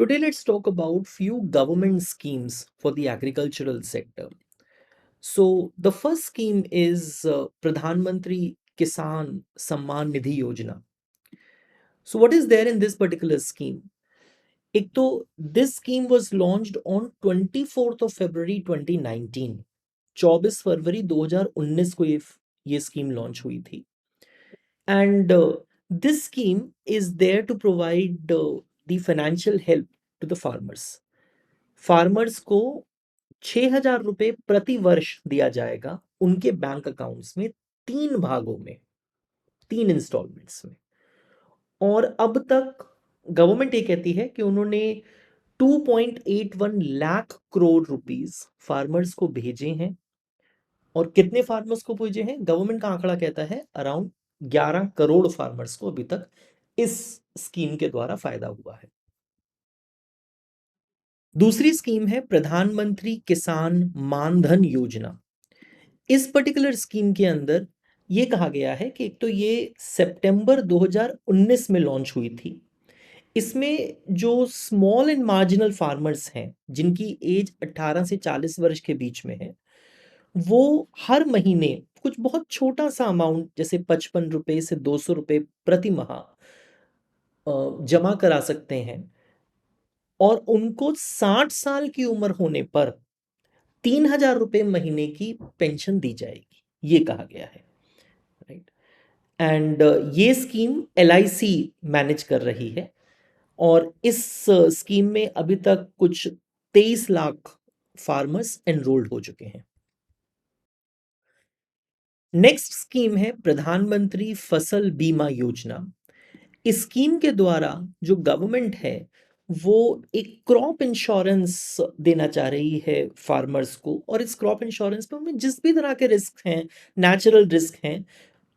Today, let's talk about few government schemes for the agricultural sector. So, the first scheme is Pradhan Mantri Kisan Samman Nidhi Yojana. So, what is there in this particular scheme? एक तो this scheme was launched on 24th of February 2019. 24 फरवरी 2019 को ये scheme launch हुई थी. And this scheme is there to provide the financial help to the farmers. Farmers को 6,000 रुपए प्रति वर्ष दिया जाएगा उनके बैंक अकाउंट्स में 3 भागों में, 3 इंस्टॉलमेंट्स में. और अब तक गवर्नमेंट ये कहती है कि उन्होंने 2.81 लाख करोड़ रुपीस फार्मर्स को भेजे हैं. और कितने फार्मर्स को भेजे हैं? गवर्नमेंट का आंकड़ा कहता है अराउंड 11 करोड़ फार्मर्स को अभी तक इस स्कीम के द्वारा फायदा हुआ है. दूसरी स्कीम है प्रधानमंत्री किसान मानधन योजना. इस पर्टिकुलर स्कीम के अंदर ये कहा गया है कि एक तो ये सितंबर 2019 में लॉन्च हुई थी. इसमें जो स्मॉल एंड मार्जिनल फार्मर्स हैं जिनकी एज 18 से 40 वर्ष के बीच में है, वो हर महीने कुछ बहुत छोटा सा अमाउंट जैसे 55 रुपए से 200 रुपए प्रति माह जमा करा सकते हैं. और उनको 60 साल की उम्र होने पर 3,000 रुपए महीने की पेंशन दी जाएगी, ये कहा गया है. राइट. एंड ये स्कीम LIC मैनेज कर रही है. और इस स्कीम में अभी तक कुछ 23 लाख फार्मर्स एनरोल्ड हो चुके हैं. नेक्स्ट स्कीम है प्रधानमंत्री फसल बीमा योजना. इस स्कीम के द्वारा जो गवर्नमेंट है वो एक क्रॉप इंश्योरेंस देना चाह रही है फार्मर्स को. और इस क्रॉप इंश्योरेंस में उनमें जिस भी तरह के रिस्क हैं, नेचुरल रिस्क हैं,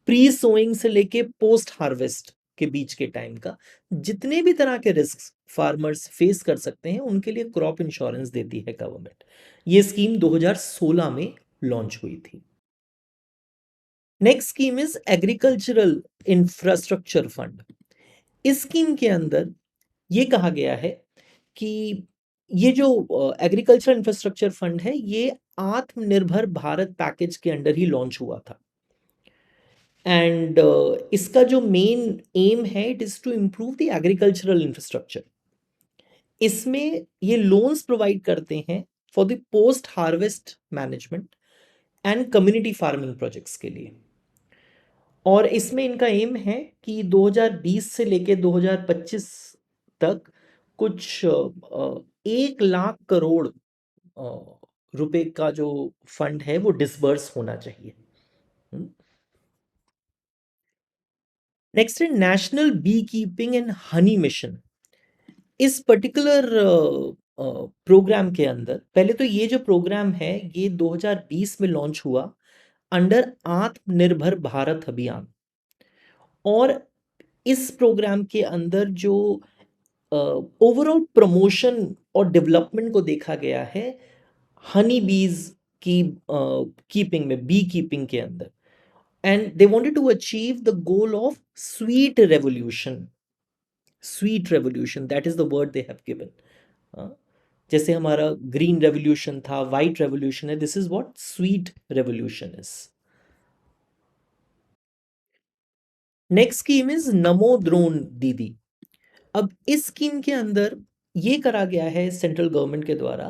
प्री सोइंग से लेके पोस्ट हार्वेस्ट के बीच के टाइम का, जितने भी तरह के रिस्क फार्मर्स फेस कर सकते हैं उनके लिए क्रॉप इंश्योरेंस देती है गवर्नमेंट. ये स्कीम 2016 में लॉन्च हुई थी. Next scheme is agricultural infrastructure fund. इस स्कीम के अंदर ये कहा गया है कि ये जो एग्रीकल्चर इंफ्रास्ट्रक्चर फंड है ये आत्मनिर्भर भारत पैकेज के अंडर ही लॉन्च हुआ था. एंड इसका जो मेन एम है it is to improve the agricultural infrastructure. इसमें ये लोन्स प्रोवाइड करते हैं for the post harvest management and community farming projects के लिए. और इसमें इनका एम है कि 2020 से लेके 2025 तक कुछ 1 लाख करोड़ रुपए का जो फंड है वो डिसबर्स होना चाहिए. नेक्स्ट है national bee keeping and honey mission. इस पर्टिकुलर प्रोग्राम के अंदर पहले तो ये जो प्रोग्राम है ये 2020 में लॉन्च हुआ अंडर आत्मनिर्भर भारत अभियान. और इस प्रोग्राम के अंदर जो ओवरऑल प्रमोशन और डेवलपमेंट को देखा गया है हनी बीज की कीपिंग में, बी कीपिंग के अंदर. And they wanted to achieve the goal of sweet revolution. Sweet revolution, that is the word they have given. जैसे हमारा ग्रीन रेवोल्यूशन था, वाइट रेवोल्यूशन है, this is what sweet revolution is. Next scheme is Namo drone Didi. अब इस scheme के अंदर ये करा गया है सेंट्रल गवर्नमेंट के द्वारा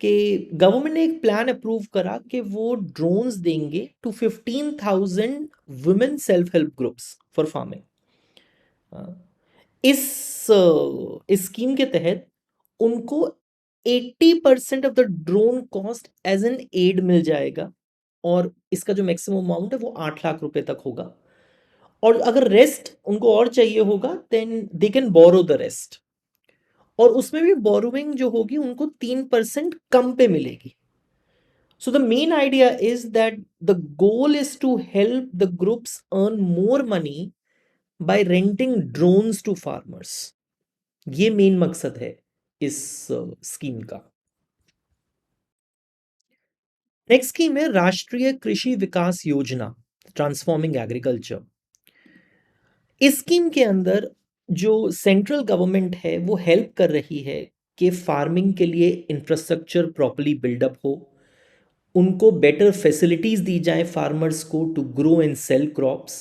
कि गवर्नमेंट ने एक प्लान अप्रूव करा कि वो ड्रोन्स देंगे to 15,000 women self help groups for farming. इस स्कीम के तहत उनको 80% of the drone cost as an aid मिल जाएगा. और इसका जो मैक्सिमम अमाउंट है वो 8 लाख रुपए तक होगा. और अगर रेस्ट उनको और चाहिए होगा then they can borrow the rest. और उसमें भी बोरोइंग जो होगी उनको 3% कम पे मिलेगी. So the main idea is that the goal is to help the groups earn more money by renting drones to farmers. ये मेन मकसद है इस स्कीम का. नेक्स्ट स्कीम है राष्ट्रीय कृषि विकास योजना, ट्रांसफॉर्मिंग एग्रीकल्चर. इस स्कीम के अंदर जो सेंट्रल गवर्नमेंट है वो हेल्प कर रही है कि फार्मिंग के लिए इंफ्रास्ट्रक्चर प्रॉपर्ली बिल्डअप हो, उनको बेटर फैसिलिटीज दी जाए फार्मर्स को to grow and sell crops.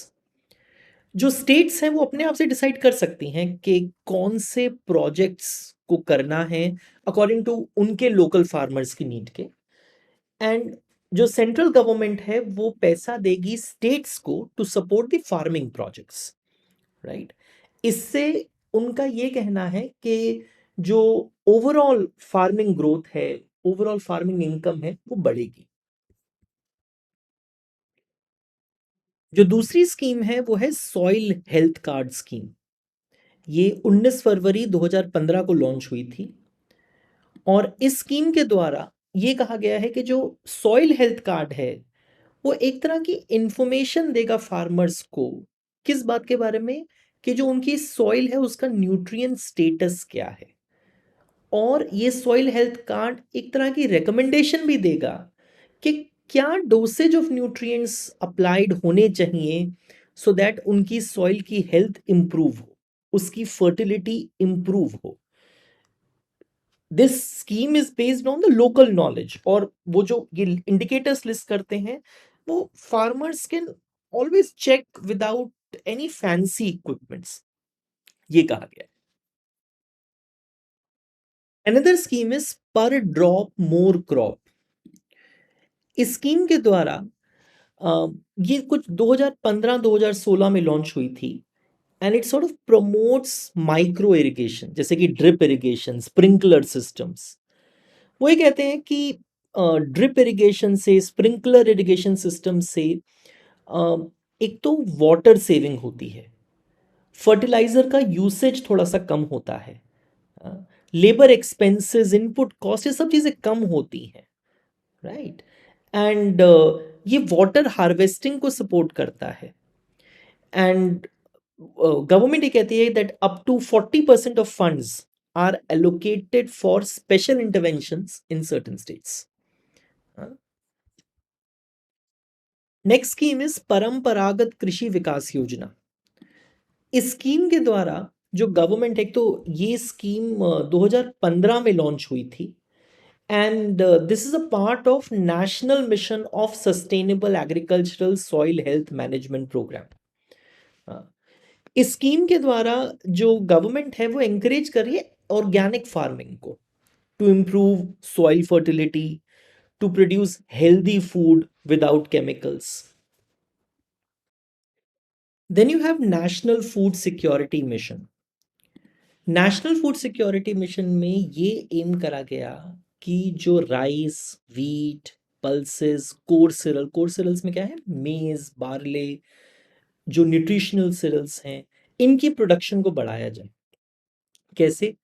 जो स्टेट्स हैं वो अपने आप से डिसाइड कर सकती हैं कि कौन से प्रोजेक्ट्स को करना है अकॉर्डिंग टू उनके लोकल फार्मर्स की नीड के। एंड जो सेंट्रल गवर्नमेंट है वो पैसा देगी स्टेट्स को to support the farming projects, right. इससे उनका ये कहना है कि जो ओवरऑल फार्मिंग ग्रोथ है, ओवरऑल फार्मिंग इनकम है, वो बढ़ेगी। जो दूसरी स्कीम है वो है सॉइल हेल्थ कार्ड स्कीम। ये 19 फरवरी 2015 को लॉन्च हुई थी और इस स्कीम के द्वारा ये कहा गया है कि जो सॉइल हेल्थ कार्ड है वो एक तरह की इंफॉर्मेशन देगा फार्मर्स को। किस बात के बारे में? कि जो उनकी सॉइल है उसका न्यूट्रिएंट स्टेटस क्या है। और ये सॉइल हेल्थ कार्ड एक तरह की रिकमेंडेशन भी देगा कि क्या डोसेज ऑफ न्यूट्रिएंट्स अप्लाइड होने चाहिए सो दैट उनकी सॉइल की हेल्थ इंप्रूव हो, उसकी फर्टिलिटी इंप्रूव हो। This scheme is based on the local knowledge, और वो जो ये इंडिकेटर्स लिस्ट करते हैं वो farmers can always check without any fancy equipments, ये कहा गया है। Another scheme is per drop more crop. इस स्कीम के द्वारा अ, ये कुछ 2015-2016 में लॉन्च हुई थी and it sort of promotes micro irrigation, जैसे कि ड्रिप इरिगेशन, स्प्रिंकलर सिस्टम्स। वो ये कहते हैं कि ड्रिप इरिगेशन से, स्प्रिंकलर इरिगेशन सिस्टम से अ, एक तो वाटर सेविंग होती है, फर्टिलाइजर का यूसेज थोड़ा सा कम होता है, लेबर एक्सपेंसेस, इनपुट कॉस्ट, ये सब चीज़ें कम होती हैं, राइट। एंड ये वाटर हार्वेस्टिंग को सपोर्ट करता है। एंड गवर्नमेंट ये कहती है that up to 40% of funds are allocated for special interventions in certain states. Next scheme is Paramparagat Krishi विकास योजना। इस स्कीम के द्वारा जो गवर्नमेंट, एक तो ये स्कीम 2015 में लॉन्च हुई थी and this is a part of national mission of sustainable agricultural soil health management program. इस स्कीम के द्वारा जो गवर्नमेंट है वो एंकरेज कर रही है ऑर्गेनिक फार्मिंग को to improve soil fertility, to produce healthy food without chemicals. Then you have national food security mission. National food security mission में ये एम करा गया कि जो rice, wheat, pulses, coarse cereals में क्या है, मेज, बार्ले, जो न्यूट्रिशनल सिरल्स हैं, इनकी प्रोडक्शन को बढ़ाया जाए। कैसे?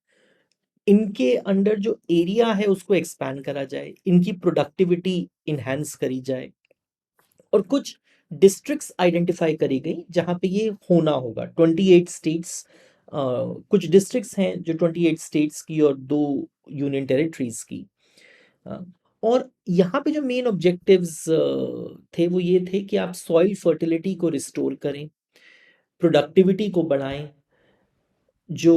इनके अंडर जो एरिया है उसको एक्सपैंड करा जाए, इनकी प्रोडक्टिविटी इन्हांस करी जाए, और कुछ डिस्ट्रिक्ट्स आइडेंटिफाई करी गई जहां पे ये होना होगा। 28 स्टेट्स, कुछ डिस्ट्रिक्ट्स हैं जो 28 स्टेट्स की और 2 यूनियन टेरिटरीज की। अ, और यहाँ पे जो मेन ऑब्जेक्टिव्स थे वो ये थे कि आप सॉइल फर्टिलिटी को रिस्टोर करें, प्रोडक्टिविटी को बढ़ाएं, जो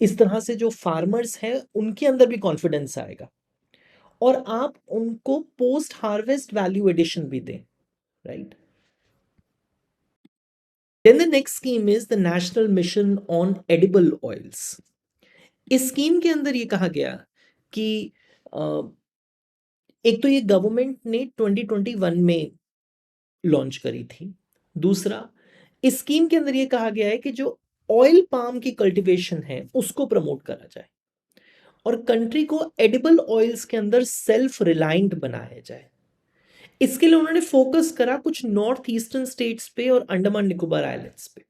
इस तरह से जो फार्मर्स हैं उनके अंदर भी कॉन्फिडेंस आएगा, और आप उनको पोस्ट हार्वेस्ट वैल्यू एडिशन भी दें, right. Then the next scheme is the National Mission on Edible Oils. इस स्कीम के अंदर ये कहा गया कि अ, एक तो ये गवर्नमेंट ने 2021 में लॉन्च करी थी। दूसरा, इस स्कीम के अंदर ये कहा गया है कि जो ऑयल पाम की कल्टीवेशन है उसको प्रमोट करा जाए और कंट्री को एडिबल ऑयल्स के अंदर सेल्फ रिलायंट बनाया जाए। इसके लिए उन्होंने फोकस करा कुछ नॉर्थ ईस्टर्न स्टेट्स पे और अंडमान निकोबार आइलैंड्स पे।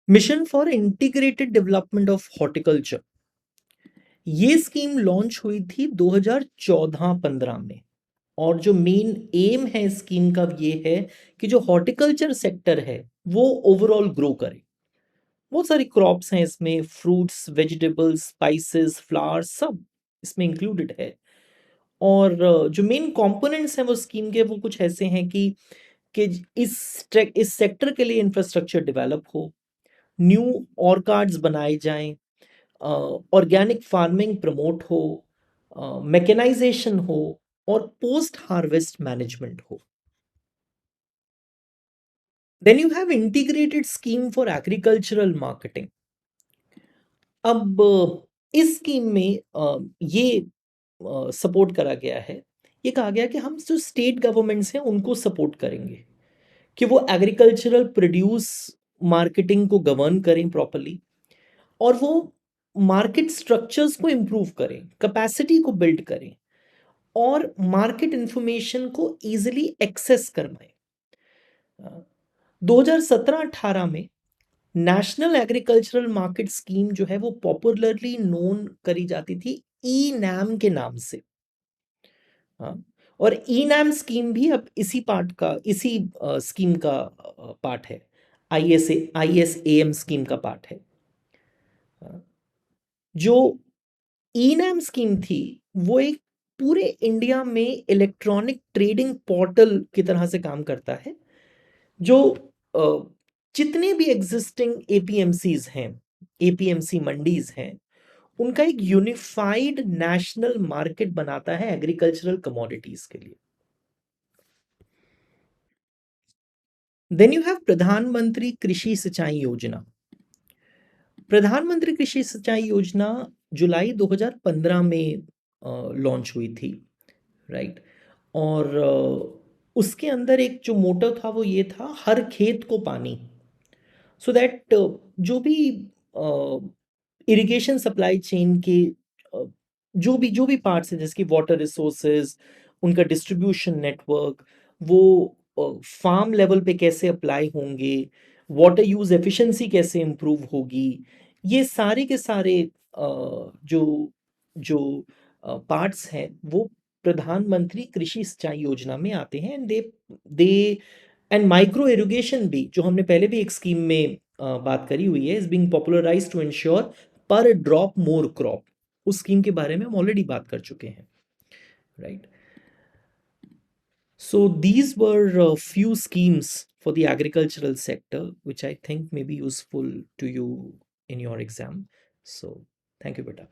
Mission for integrated development of horticulture, ये स्कीम लॉन्च हुई थी 2014-15 में, और जो मेन एम है इस स्कीम का ये है कि जो हॉर्टिकल्चर सेक्टर है वो ओवरऑल ग्रो करे। बहुत सारी क्रॉप्स हैं इसमें, फ्रूट्स, वेजिटेबल्स, स्पाइसेस, फ्लावर्स, सब इसमें इंक्लूडेड है। और जो मेन कंपोनेंट्स हैं वो स्कीम के वो कुछ ऐसे हैं कि कि इस सेक्टर के लिए इंफ्रास्ट्रक्चर डेवलप हो, न्यू ऑर्कार्ड्स बनाए जाएं, ऑर्गेनिक फार्मिंग प्रमोट हो, मैकेनाइजेशन हो और पोस्ट हार्वेस्ट मैनेजमेंट हो. Then you have integrated scheme for agricultural marketing. अब इस स्कीम में ये सपोर्ट करा गया है, ये कहा गया कि हम जो स्टेट गवर्नमेंट्स हैं उनको सपोर्ट करेंगे कि वो एग्रीकल्चरल प्रोड्यूस मार्केटिंग को गवर्न करें प्रॉपरली, और वो मार्केट स्ट्रक्चर्स को इम्प्रूव करें, कैपेसिटी को बिल्ड करें और मार्केट इंफॉर्मेशन को इजीली एक्सेस करवाएं. 2017-18 में नेशनल एग्रीकल्चरल मार्केट स्कीम जो है वो पॉपुलरली नोन करी जाती थी ई नैम के नाम से. हाँ, और ई नैम स्कीम भी अब इसी स्कीम का पार्ट है, ISAM स्कीम का पार्ट है. जो ई नैम स्कीम थी वो एक पूरे इंडिया में इलेक्ट्रॉनिक ट्रेडिंग पोर्टल की तरह से काम करता है, जो जितने भी एग्जिस्टिंग APMCs हैं, APMC मंडीज हैं, उनका एक यूनिफाइड नेशनल मार्केट बनाता है एग्रीकल्चरल कमोडिटीज के लिए. देन यू हैव प्रधानमंत्री कृषि सिंचाई योजना. प्रधानमंत्री कृषि सिंचाई योजना जुलाई 2015 में लॉन्च हुई थी, राइट. और उसके अंदर एक जो मोटो था वो ये था, हर खेत को पानी. सो दैट जो भी इरिगेशन सप्लाई चेन के जो भी पार्ट्स हैं, जैसे कि वाटर रिसोर्सेज, उनका डिस्ट्रीब्यूशन नेटवर्क, वो फार्म लेवल पे कैसे अप्लाई होंगे, वाटर यूज एफिशिएंसी कैसे इम्प्रूव होगी, ये सारे के सारे जो जो पार्ट्स हैं वो प्रधानमंत्री कृषि सिंचाई योजना में आते हैं. And they and micro irrigation भी, जो हमने पहले भी एक स्कीम में बात करी हुई है, is being popularised to ensure per drop more crop. उस स्कीम के बारे में हम ऑलरेडी बात कर चुके हैं, right. So these were a few schemes for the agricultural sector, which I think may be useful to you in your exam. So thank you, Beta.